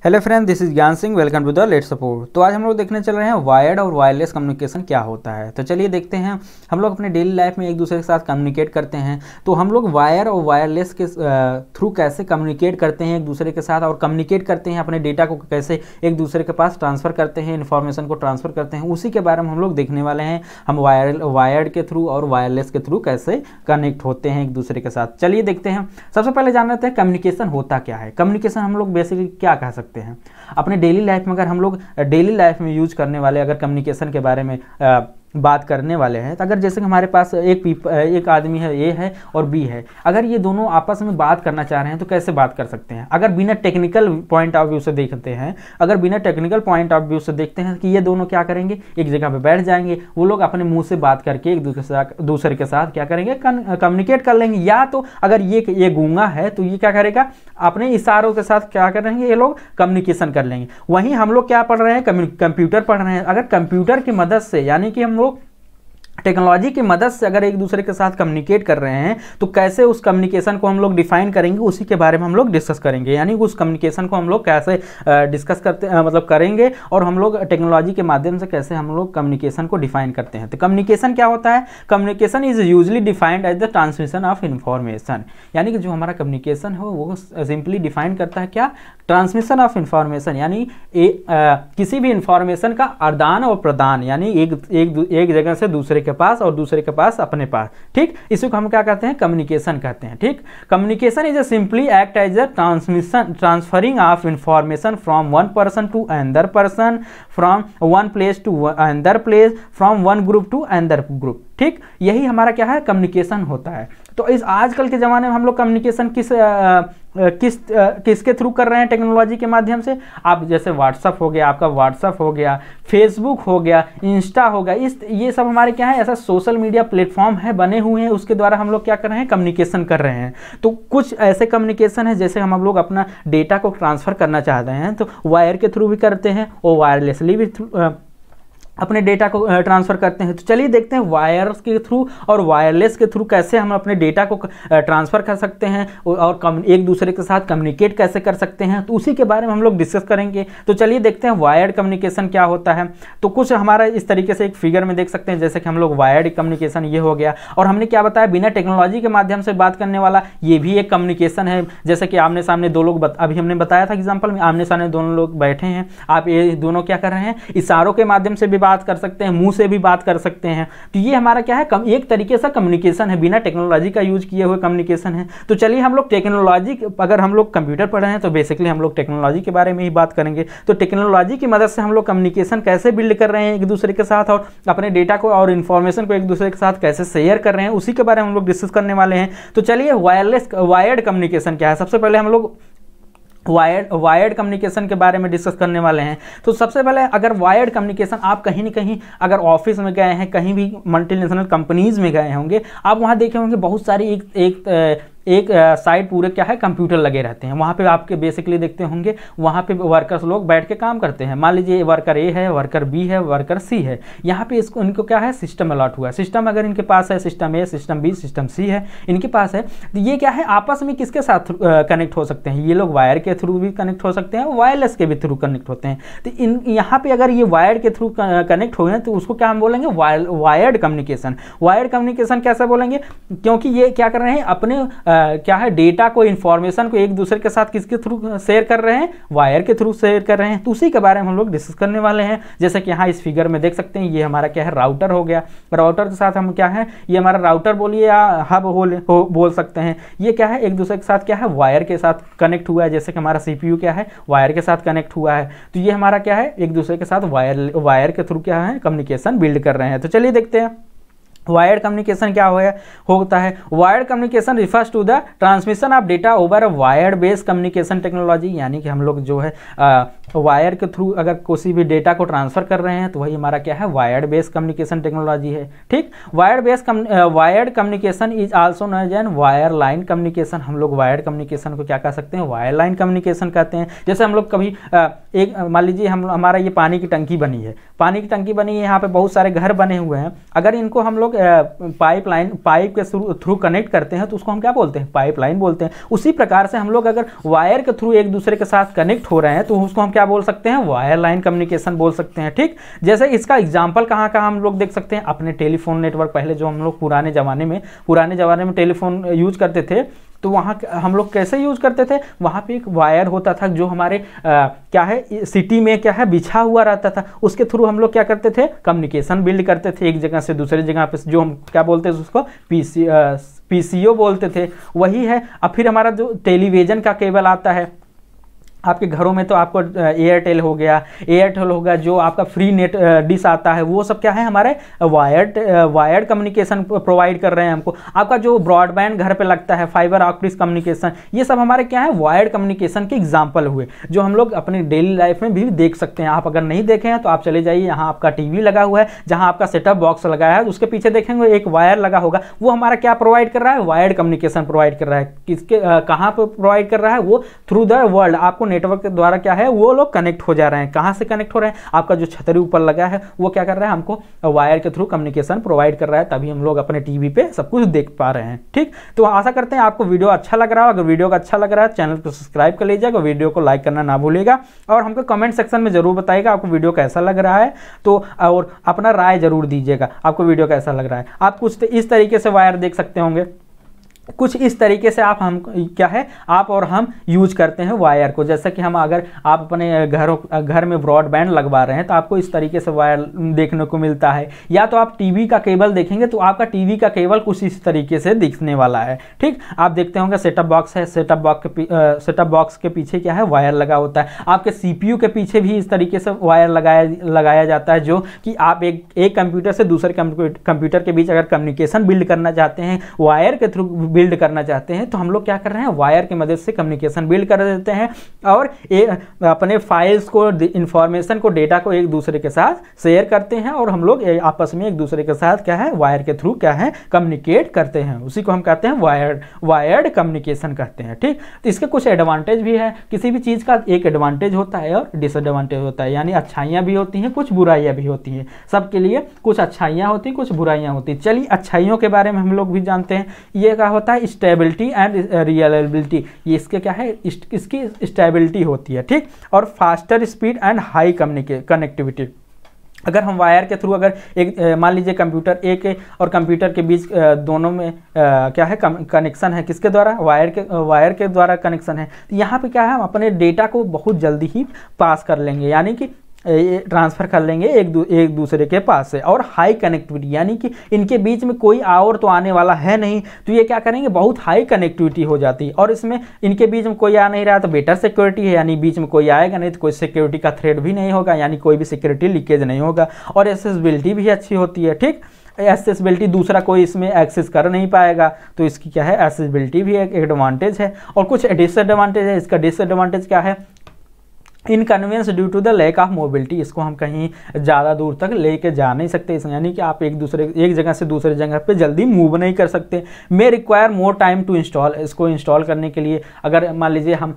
Hello friend, this is Gyan Singh. Welcome to the let's support. तो आज हम लोग देखने चल रहे हैं वायर्ड और वायरलेस कम्युनिकेशन क्या होता है। तो चलिए देखते हैं। हम लोग अपने डेली लाइफ में एक दूसरे के साथ कम्युनिकेट करते हैं, तो हम लोग वायर और वायरलेस के थ्रू कैसे कम्युनिकेट करते हैं एक दूसरे के साथ, और कम्युनिकेट करते हैं अपने डेटा को कैसे एक दूसरे के पास ट्रांसफ़र करते हैं, इन्फॉर्मेशन को ट्रांसफ़र करते हैं, उसी के बारे में हम लोग देखने वाले हैं। हम वायर्ड के थ्रू और वायरलेस के थ्रू कैसे कनेक्ट होते हैं एक दूसरे के साथ। चलिए देखते हैं। सबसे पहले जान लेते हैं कम्युनिकेशन होता क्या है। कम्युनिकेशन हम लोग बेसिकली क्या कह सकते हैं अपने डेली लाइफ में। अगर हम लोग डेली लाइफ में यूज करने वाले अगर कम्युनिकेशन के बारे में बात करने वाले हैं, तो अगर जैसे कि हमारे पास एक आदमी है, ए है और बी है, अगर ये दोनों आपस में बात करना चाह रहे हैं तो कैसे बात कर सकते हैं। अगर बिना टेक्निकल पॉइंट ऑफ व्यू से देखते हैं, अगर बिना टेक्निकल पॉइंट ऑफ व्यू से देखते हैं कि ये दोनों क्या करेंगे, एक जगह पे बैठ जाएंगे, वो लोग अपने मुंह से बात करके एक दूसरे के साथ क्या करेंगे, कम्युनिकेट कर लेंगे। या तो अगर ये गूंगा है तो ये क्या करेगा, अपने इशारों के साथ क्या करेंगे, ये लोग कम्युनिकेशन कर लेंगे। वहीं हम लोग क्या पढ़ रहे हैं, कंप्यूटर पढ़ रहे हैं। अगर कंप्यूटर की मदद से, यानी कि हम लोग टेक्नोलॉजी की मदद से अगर एक दूसरे के साथ कम्युनिकेट कर रहे हैं, तो कैसे उस कम्युनिकेशन को हम लोग डिफाइन करेंगे, उसी के बारे में हम लोग डिस्कस करेंगे। यानी उस कम्युनिकेशन को हम लोग कैसे डिस्कस करते मतलब करेंगे, और हम लोग टेक्नोलॉजी के माध्यम से कैसे हम लोग कम्युनिकेशन को डिफाइन करते हैं। तो कम्युनिकेशन क्या होता है? Communication is usually defined as the transmission of information. यानी कि जो हमारा कम्युनिकेशन हो वो सिंपली डिफाइन करता है क्या, ट्रांसमिशन ऑफ इंफॉर्मेशन, यानी किसी भी इंफॉर्मेशन का आदान और प्रदान, यानी एक जगह से दूसरे के पास और दूसरे के पास अपने पास। ठीक, इसी को हम क्या कहते हैं, कम्युनिकेशन कहते हैं। ठीक, communication is a simply act as a transferring of information from one person to another person, from one place to another place, from one group to another group. ठीक, यही हमारा क्या है, कम्युनिकेशन होता है। तो इस आजकल के ज़माने में हम लोग कम्युनिकेशन किसके थ्रू कर रहे हैं, टेक्नोलॉजी के माध्यम से। आप जैसे व्हाट्सअप हो गया, आपका व्हाट्सअप हो गया, फेसबुक हो गया, इंस्टा हो गया, ये सब हमारे क्या है, ऐसा सोशल मीडिया प्लेटफॉर्म है, बने हुए हैं, उसके द्वारा हम लोग क्या कर रहे हैं, कम्युनिकेशन कर रहे हैं। तो कुछ ऐसे कम्युनिकेशन है जैसे हम लोग अपना डेटा को ट्रांसफ़र करना चाहते हैं, तो वायर के थ्रू भी करते हैं और वायरलेसली भी अपने डेटा को ट्रांसफ़र करते हैं। तो चलिए देखते हैं वायर्स के थ्रू और वायरलेस के थ्रू कैसे हम अपने डेटा को ट्रांसफ़र कर सकते हैं और एक दूसरे के साथ कम्युनिकेट कैसे कर सकते हैं। तो उसी के बारे में हम लोग डिस्कस करेंगे। तो चलिए देखते हैं वायर्ड कम्युनिकेशन क्या होता है। तो कुछ हमारा इस तरीके से एक फिगर में देख सकते हैं, जैसे कि हम लोग वायर्ड कम्युनिकेशन ये हो गया, और हमने क्या बताया, बिना टेक्नोलॉजी के माध्यम से बात करने वाला ये भी एक कम्युनिकेशन है। जैसे कि आमने सामने दो लोग, अभी हमने बताया था एग्जाम्पल में, आमने सामने दोनों लोग बैठे हैं, आप ये दोनों क्या कर रहे हैं, इशारों के माध्यम से भी बात कर सकते हैं, मुंह से भी बात कर सकते हैं। तो ये हमारा क्या है, एक तरीके से कम्युनिकेशन है, बिना टेक्नोलॉजी का यूज किए हुए कम्युनिकेशन है। तो चलिए हम लोग टेक्नोलॉजी, अगर हम लोग कंप्यूटर पढ़ रहे हैं तो बेसिकली हम लोग टेक्नोलॉजी के बारे में ही बात करेंगे। तो टेक्नोलॉजी की मदद से हम लोग कम्युनिकेशन कैसे बिल्ड कर रहे हैं एक दूसरे के साथ, और अपने डेटा को और इन्फॉर्मेशन को एक दूसरे के साथ कैसे शेयर कर रहे हैं, उसी के बारे में हम लोग डिस्कस करने वाले हैं। तो चलिए वायर्ड कम्युनिकेशन क्या है। सबसे पहले हम लोग वायर्ड कम्युनिकेशन के बारे में डिस्कस करने वाले हैं। तो सबसे पहले अगर वायर्ड कम्युनिकेशन, आप कहीं ना कहीं अगर ऑफिस में गए हैं, कहीं भी मल्टीनेशनल कंपनीज में गए होंगे, आप वहाँ देखे होंगे बहुत सारी एक साइड पूरे क्या है, कंप्यूटर लगे रहते हैं। वहाँ पे आपके बेसिकली देखते होंगे, वहाँ पे वर्कर्स लोग बैठ के काम करते हैं। मान लीजिए वर्कर ए है, वर्कर बी है, वर्कर सी है। यहाँ पे इनको क्या है, सिस्टम अलॉट हुआ है। सिस्टम अगर इनके पास है, सिस्टम ए, सिस्टम बी, सिस्टम सी है इनके पास है, तो ये क्या है, आपस में किसके साथ कनेक्ट हो सकते हैं, ये लोग वायर के थ्रू भी कनेक्ट हो सकते हैं, वायरलेस के भी थ्रू कनेक्ट होते हैं। तो यहाँ पे अगर ये वायर के थ्रू कनेक्ट हुए हैं तो उसको क्या हम बोलेंगे, वायर्ड कम्युनिकेशन। वायर्ड कम्युनिकेशन कैसे बोलेंगे, क्योंकि ये क्या कर रहे हैं, अपने क्या है, डेटा को, इंफॉर्मेशन को एक दूसरे के साथ किसके थ्रू शेयर कर रहे हैं, वायर के थ्रू शेयर कर रहे हैं। तो उसी के बारे में हम लोग डिस्कस करने वाले हैं। जैसे कि यहाँ इस फिगर में देख सकते हैं, ये हमारा क्या है, राउटर हो गया। राउटर के साथ हम क्या है, ये हमारा राउटर बोलिए या हब बोल सकते हैं। ये क्या है, एक दूसरे के साथ क्या है, वायर के साथ कनेक्ट हुआ है। जैसे कि हमारा CPU क्या है, वायर के साथ कनेक्ट हुआ है। तो ये हमारा क्या है, एक दूसरे के साथ वायर के थ्रू क्या है, कम्युनिकेशन बिल्ड कर रहे हैं। तो चलिए देखते हैं वायर्ड कम्युनिकेशन क्या होता है। Wired communication refers to the transmission of data over a wired based communication technology. यानी कि हम लोग जो है वायर के थ्रू अगर किसी भी डेटा को ट्रांसफर कर रहे हैं तो वही हमारा क्या है, वायर्ड बेस्ड कम्युनिकेशन टेक्नोलॉजी है। ठीक, wired communication is also known as wire line communication. हम लोग वायर्ड कम्युनिकेशन को क्या कह सकते हैं, वायर लाइन कम्युनिकेशन कहते हैं। जैसे हम लोग कभी एक मान लीजिए हमारा ये पानी की टंकी बनी है, यहाँ पे बहुत सारे घर बने हुए हैं। अगर इनको हम लोग लोग पाइप के थ्रू कनेक्ट करते हैं तो उसको हम क्या बोलते हैं, पाइपलाइन बोलते हैं। उसी प्रकार से हम लोग अगर वायर के थ्रू एक दूसरे के साथ कनेक्ट हो रहे हैं तो उसको हम क्या बोल सकते हैं, वायर लाइन कम्युनिकेशन बोल सकते हैं। ठीक, जैसे इसका एग्जाम्पल कहाँ कहाँ हम लोग देख सकते हैं, अपने टेलीफोन नेटवर्क, पहले जो हम लोग पुराने ज़माने में टेलीफोन यूज करते थे तो वहाँ हम लोग कैसे यूज करते थे, वहाँ पे एक वायर होता था जो हमारे क्या है सिटी में क्या है बिछा हुआ रहता था, उसके थ्रू हम लोग क्या करते थे, कम्युनिकेशन बिल्ड करते थे एक जगह से दूसरे जगह पे, जो हम क्या बोलते थे उसको पीसीओ बोलते थे, वही है। अब फिर हमारा जो टेलीविज़न का केबल आता है आपके घरों में, तो आपको एयरटेल हो गया जो आपका फ्री नेट डिश आता है, वो सब क्या है हमारे वायर्ड कम्युनिकेशन प्रोवाइड कर रहे हैं हमको। आपका जो ब्रॉडबैंड घर पे लगता है, फाइबर ऑप्टिक्स कम्युनिकेशन, ये सब हमारे क्या है वायर्ड कम्युनिकेशन के एग्जाम्पल हुए, जो हम लोग अपनी डेली लाइफ में भी देख सकते हैं। आप अगर नहीं देखे हैं तो आप चले जाइए, यहाँ आपका टीवी लगा हुआ है, जहाँ आपका सेटअप बॉक्स लगाया है उसके पीछे देखेंगे एक वायर लगा होगा, वो हमारा क्या प्रोवाइड कर रहा है, वायर्ड कम्युनिकेशन प्रोवाइड कर रहा है। किसके कहाँ पर प्रोवाइड कर रहा है, वो थ्रू द वर्ल्ड, आपको नेटवर्क के द्वारा क्या है वो लोग कनेक्ट हो जा रहे हैं। कहां से कनेक्ट हो रहे हैं, आपका जो छतरी ऊपर लगा है वो क्या कर रहा है, हमको वायर के थ्रू कम्युनिकेशन प्रोवाइड कर रहा है, तभी हम लोग अपने टीवी पे सब कुछ देख पा रहे हैं। ठीक, तो आशा करते हैं आपको वीडियो अच्छा लग रहा हो। अगर वीडियो का अच्छा लग रहा है चैनल को सब्सक्राइब कर लीजिएगा, वीडियो को लाइक करना ना भूलिएगा, और हमको कमेंट सेक्शन में जरूर बताइएगा आपको वीडियो कैसा लग रहा है, तो और अपना राय जरूर दीजिएगा आपको वीडियो कैसा लग रहा है। आप कुछ इस तरीके से वायर देख सकते होंगे, कुछ इस तरीके से आप और हम यूज करते हैं वायर को। जैसे कि हम अगर आप अपने घर में ब्रॉडबैंड लगवा रहे हैं तो आपको इस तरीके से वायर देखने को मिलता है, या तो आप टीवी का केबल देखेंगे तो आपका टीवी का केबल कुछ इस तरीके से दिखने वाला है। ठीक, आप देखते होंगे सेटअप बॉक्स है, सेटअप बॉक्स के पीछे क्या है वायर लगा होता है। आपके सीपीयू के पीछे भी इस तरीके से वायर लगाया जाता है, जो कि आप एक कंप्यूटर से दूसरे कंप्यूटर के बीच अगर कम्युनिकेशन बिल्ड करना चाहते हैं, वायर के थ्रू बिल्ड करना चाहते हैं, तो हम लोग क्या कर रहे हैं, वायर की मदद से कम्युनिकेशन बिल्ड कर देते हैं और अपने फाइल्स को, इंफॉर्मेशन को, डेटा को एक दूसरे के साथ शेयर करते हैं, और हम लोग आपस में एक दूसरे के साथ क्या है वायर के थ्रू क्या है कम्युनिकेट करते हैं। उसी को हम कहते हैं वायर्ड कम्युनिकेशन कहते हैं। ठीक, तो इसके कुछ एडवांटेज भी है। किसी भी चीज़ का एक एडवांटेज होता है और डिसएडवांटेज होता है, यानी अच्छाइयाँ भी होती हैं, कुछ बुराइयाँ भी होती हैं। सबके लिए कुछ अच्छाइयाँ होती हैं, कुछ बुराइयाँ होती हैं। चलिए अच्छाइयों के बारे में हम लोग भी जानते हैं। ये क्या होता है, स्टेबिलिटी एंड रिलायबिलिटी, ये इसके क्या है, इसकी स्टेबिलिटी होती है। ठीक, और faster speed and high connectivity. अगर हम वायर के थ्रू अगर एक मान लीजिए कंप्यूटर एक और कंप्यूटर के बीच दोनों में क्या है कनेक्शन है, किसके द्वारा, वायर के द्वारा कनेक्शन है, तो यहाँ पे क्या है हम अपने डेटा को बहुत जल्दी ही पास कर लेंगे, यानी कि ट्रांसफ़र कर लेंगे एक दूसरे के पास से। और हाई कनेक्टिविटी, यानी कि इनके बीच में कोई और तो आने वाला है नहीं, तो ये क्या करेंगे, बहुत हाई कनेक्टिविटी हो जाती है। और इसमें इनके बीच में कोई आ नहीं रहा तो बेटर सिक्योरिटी है, यानी बीच में कोई आएगा नहीं तो कोई सिक्योरिटी का थ्रेट भी नहीं होगा, यानी कोई भी सिक्योरिटी लीकेज नहीं होगा। और एक्सेसिबिलिटी भी अच्छी होती है। ठीक, एक्सेसिबिलिटी दूसरा कोई इसमें एक्सेस कर नहीं पाएगा, तो इसकी क्या है एक्सेसिबिलिटी भी एक एडवांटेज है। और कुछ डिसएडवांटेज है। इसका डिसएडवांटेज क्या है, inconvenience due to the lack of mobility, इसको हम कहीं ज़्यादा दूर तक लेके जा नहीं सकते, यानी कि आप एक जगह से दूसरे जगह पे जल्दी मूव नहीं कर सकते। May require more time to install, इसको इंस्टॉल करने के लिए अगर मान लीजिए हम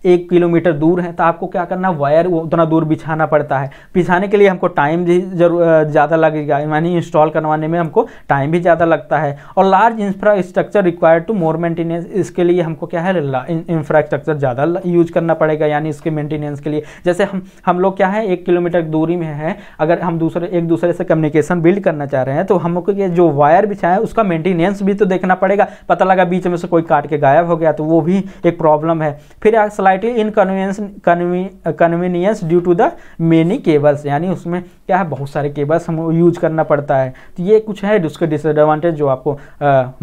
1 किलोमीटर दूर हैं तो आपको क्या करना, वायर उतना दूर बिछाना पड़ता है। बिछाने के लिए हमको टाइम भी ज़्यादा लगेगा, यानी इंस्टॉल करवाने में हमको टाइम भी ज़्यादा लगता है। और large infrastructure required to more maintenance, इसके लिए हमको क्या है इंफ्रास्ट्रक्चर ज़्यादा यूज करना पड़ेगा, यानी इसके मेंटेनेंस के लिए। जैसे हम लोग क्या है 1 किलोमीटर दूरी में है, अगर हम एक दूसरे से कम्युनिकेशन बिल्ड करना चाह रहे हैं तो हमको जो वायर बिछाया है उसका मेंटेनेंस भी तो देखना पड़ेगा। पता लगा बीच में से कोई काट के गायब हो गया तो वो भी एक प्रॉब्लम है। फिर slightly inconvenience due to the many cables, यानी उसमें क्या है बहुत सारे केबल्स हम यूज करना पड़ता है। तो ये कुछ है उसके डिसएडवांटेज जो आपको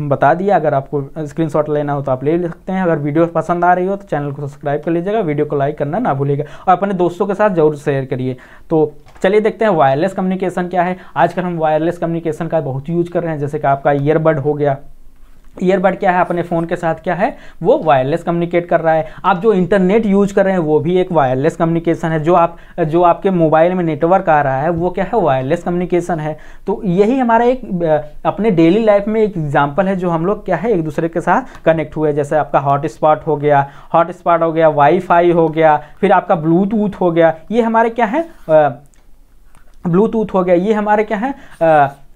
बता दिया। अगर आपको स्क्रीनशॉट लेना हो तो आप ले सकते हैं। अगर वीडियो पसंद आ रही हो तो चैनल को सब्सक्राइब कर लीजिएगा, वीडियो को लाइक करना ना भूलिएगा और अपने दोस्तों के साथ जरूर शेयर करिए। तो चलिए देखते हैं वायरलेस कम्युनिकेशन क्या है। आजकल हम वायरलेस कम्युनिकेशन का बहुत यूज कर रहे हैं, जैसे कि आपका ईयरबड हो गया। ईयरबड क्या है, अपने फ़ोन के साथ क्या है वो वायरलेस कम्युनिकेट कर रहा है। आप जो इंटरनेट यूज कर रहे हैं वो भी एक वायरलेस कम्युनिकेशन है। जो आपके मोबाइल में नेटवर्क आ रहा है वो क्या है वायरलेस कम्युनिकेशन है। तो यही हमारा एक अपने डेली लाइफ में एक एग्जांपल है जो हम लोग क्या है एक दूसरे के साथ कनेक्ट हुए। जैसे आपका हॉटस्पॉट हो गया, वाईफाई हो गया, फिर आपका ब्लूटूथ हो गया। ये हमारे क्या है ब्लूटूथ हो गया, ये हमारे क्या है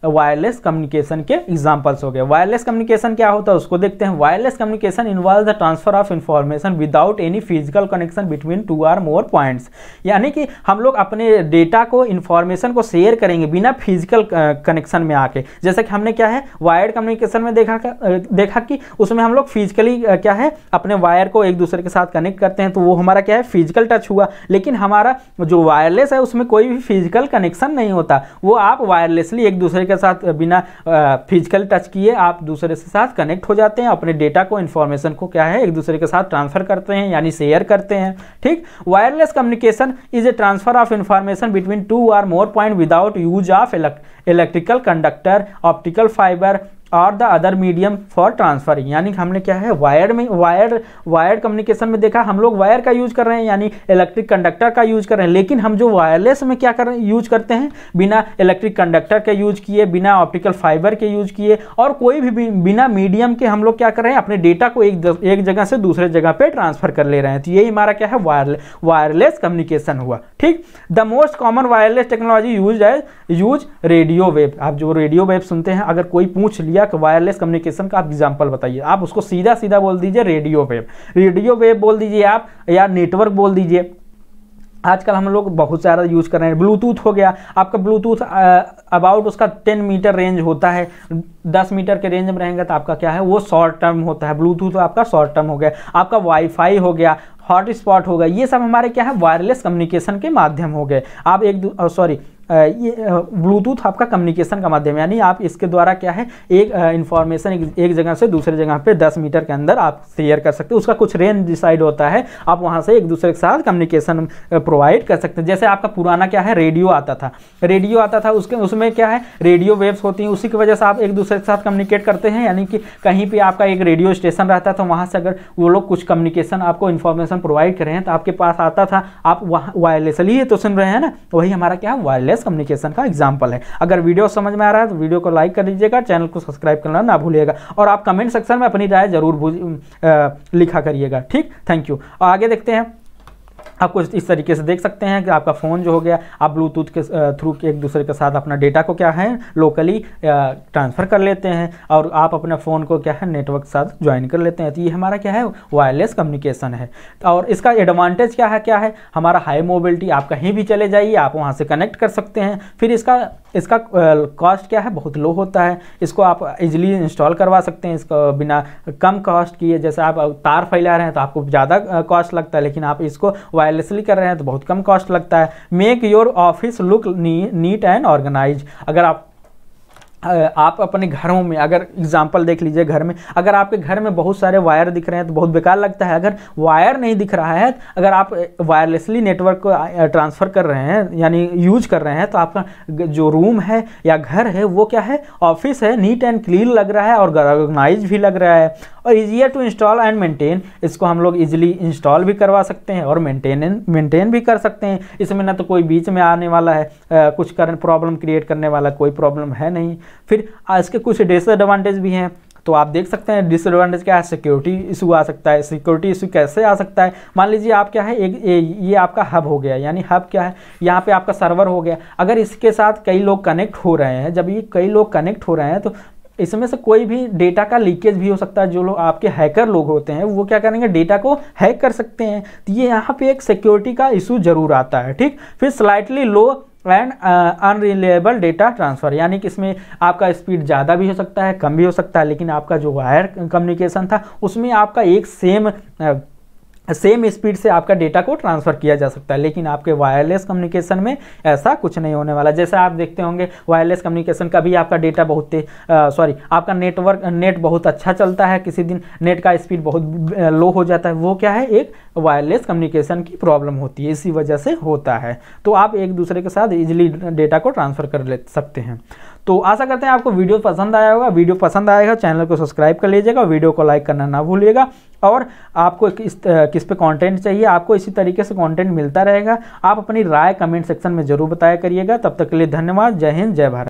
वायरलेस कम्युनिकेशन के एग्जांपल्स हो गए। वायरलेस कम्युनिकेशन क्या होता है उसको देखते हैं। Wireless communication involve the transfer of information without any physical connection between two or more points, यानी कि हम लोग अपने डेटा को, इंफॉर्मेशन को शेयर करेंगे बिना फिजिकल कनेक्शन में आके। जैसे कि हमने क्या है वायर्ड कम्युनिकेशन में देखा कि उसमें हम लोग फिजिकली क्या है अपने वायर को एक दूसरे के साथ कनेक्ट करते हैं, तो वो हमारा क्या है फिजिकल टच हुआ। लेकिन हमारा जो वायरलेस है उसमें कोई भी फिजिकल कनेक्शन नहीं होता, वो आप वायरलेसली एक दूसरे के साथ बिना फिजिकल टच किए आप दूसरे के साथ कनेक्ट हो जाते हैं, अपने डेटा को, इंफॉर्मेशन को क्या है एक दूसरे के साथ ट्रांसफर करते हैं यानी शेयर करते हैं। ठीक, wireless communication is a transfer of information between two or more point without use of electrical conductor, optical fibre or the other medium for transfer. यानी हमने क्या है वायर्ड कम्युनिकेशन में देखा हम लोग वायर का यूज कर रहे हैं यानी इलेक्ट्रिक कंडक्टर का यूज कर रहे हैं, लेकिन हम जो वायरलेस में क्या कर रहे हैं यूज करते हैं बिना इलेक्ट्रिक कंडक्टर के यूज किए, बिना ऑप्टिकल फाइबर के यूज किए और कोई भी बिना मीडियम के हम लोग क्या कर रहे हैं अपने डेटा को एक जगह से दूसरे जगह पे ट्रांसफर कर ले रहे हैं। तो यही हमारा क्या है वायरलेस कम्युनिकेशन हुआ। ठीक, the most common wireless technology use radio wave. आप जो रेडियो वेव सुनते हैं, अगर कोई पूछ लिया कि वायरलेस कम्युनिकेशन का आप एग्जांपल बताइए, आप उसको सीधा सीधा बोल दीजिए रेडियो वेव बोल दीजिए आप, या नेटवर्क बोल दीजिए। आजकल हम लोग बहुत ज़्यादा यूज़ कर रहे हैं। ब्लूटूथ हो गया आपका, ब्लूटूथ अबाउट उसका 10 मीटर रेंज होता है, 10 मीटर के रेंज में रहेंगे तो आपका क्या है वो शॉर्ट टर्म होता है, ब्लूटूथ आपका शॉर्ट टर्म हो गया। आपका वाईफाई हो गया, हॉटस्पॉट हो गया, ये सब हमारे क्या है वायरलेस कम्युनिकेशन के माध्यम हो गए। आप ये ब्लूटूथ आपका कम्युनिकेशन का माध्यम, यानी आप इसके द्वारा क्या है एक इंफॉर्मेशन एक जगह से दूसरे जगह पे 10 मीटर के अंदर आप शेयर कर सकते हो। उसका कुछ रेंज डिसाइड होता है, आप वहाँ से एक दूसरे के साथ कम्युनिकेशन प्रोवाइड कर सकते हैं। जैसे आपका पुराना क्या है रेडियो आता था उसमें क्या है रेडियो वेव्स होती हैं, उसी की वजह से आप एक दूसरे के साथ कम्युनिकेट करते हैं। यानी कि कहीं पर आपका एक रेडियो स्टेशन रहता था, वहाँ से अगर वो लोग कुछ कम्युनिकेशन आपको इन्फॉर्मेशन प्रोवाइड कर रहे हैं तो आपके पास आता था, आप वहाँ वायरलेसली तो सुन रहे हैं ना, वही हमारा क्या है वायरलेस कम्युनिकेशन का एग्जांपल है। अगर वीडियो समझ में आ रहा है तो वीडियो को लाइक कर दीजिएगा, चैनल को सब्सक्राइब करना ना भूलिएगा और आप कमेंट सेक्शन में अपनी राय जरूर लिखा करिएगा। ठीक, थैंक यू। और आगे देखते हैं। आपको इस तरीके से देख सकते हैं कि आपका फ़ोन जो हो गया आप ब्लूटूथ के थ्रू एक दूसरे के साथ अपना डेटा को क्या है लोकली ट्रांसफ़र कर लेते हैं और आप अपने फ़ोन को क्या है नेटवर्क के साथ ज्वाइन कर लेते हैं। तो ये हमारा क्या है वायरलेस कम्युनिकेशन है। और इसका एडवांटेज क्या है हमारा हाई मोबिलिटी, आप कहीं भी चले जाइए आप वहाँ से कनेक्ट कर सकते हैं। फिर इसका कॉस्ट क्या है बहुत लो होता है, इसको आप इजीली इंस्टॉल करवा सकते हैं इसको बिना कम कॉस्ट किए। जैसे आप तार फैला रहे हैं तो आपको ज़्यादा कॉस्ट लगता है, लेकिन आप इसको वायरलेसली कर रहे हैं तो बहुत कम कॉस्ट लगता है। Make your office look neat and organise. अगर आप अपने घरों में अगर एग्जांपल देख लीजिए, घर में अगर आपके घर में बहुत सारे वायर दिख रहे हैं तो बहुत बेकार लगता है। अगर वायर नहीं दिख रहा है, अगर आप वायरलेसली नेटवर्क को ट्रांसफ़र कर रहे हैं यानी यूज कर रहे हैं, तो आपका जो रूम है या घर है वो क्या है ऑफिस है, नीट एंड क्लीन लग रहा है और ऑर्गेनाइज भी लग रहा है और easier to install and maintain. इसको हम लोग इजीली इंस्टॉल भी करवा सकते हैं और मेंटेन भी कर सकते हैं। इसमें ना तो कोई बीच में आने वाला है कुछ प्रॉब्लम क्रिएट करने वाला कोई प्रॉब्लम है नहीं। फिर इसके कुछ डिसएडवांटेज भी हैं, तो आप देख सकते हैं डिसएडवांटेज क्या है। सिक्योरिटी इशू आ सकता है। सिक्योरिटी इशू कैसे आ सकता है, मान लीजिए आप क्या है ये आपका हब हो गया, यानी हब क्या है यहाँ पे आपका सर्वर हो गया। अगर इसके साथ कई लोग कनेक्ट हो रहे हैं, जब ये कई लोग कनेक्ट हो रहे हैं तो इसमें से कोई भी डेटा का लीकेज भी हो सकता है। जो लोग आपके हैकर लोग होते हैं वो क्या करेंगे डेटा को हैक कर सकते हैं। तो ये यहाँ पे एक सिक्योरिटी का इशू जरूर आता है। ठीक, फिर slightly low and unreliable data transfer, यानी कि इसमें आपका स्पीड ज़्यादा भी हो सकता है कम भी हो सकता है, लेकिन आपका जो वायर कम्युनिकेशन था उसमें आपका एक सेम स्पीड से आपका डेटा को ट्रांसफ़र किया जा सकता है। लेकिन आपके वायरलेस कम्युनिकेशन में ऐसा कुछ नहीं होने वाला। जैसे आप देखते होंगे वायरलेस कम्युनिकेशन कभी आपका डेटा आपका नेट बहुत अच्छा चलता है, किसी दिन नेट का स्पीड बहुत लो हो जाता है। वो क्या है एक वायरलेस कम्युनिकेशन की प्रॉब्लम होती है, इसी वजह से होता है। तो आप एक दूसरे के साथ इजीली डेटा को ट्रांसफ़र कर ले सकते हैं। तो आशा करते हैं आपको वीडियो पसंद आया होगा। वीडियो पसंद आएगा चैनल को सब्सक्राइब कर लीजिएगा, वीडियो को लाइक करना ना भूलिएगा। और आपको किस पे कंटेंट चाहिए, आपको इसी तरीके से कंटेंट मिलता रहेगा। आप अपनी राय कमेंट सेक्शन में जरूर बताया करिएगा। तब तक के लिए धन्यवाद। जय हिंद, जय भारत।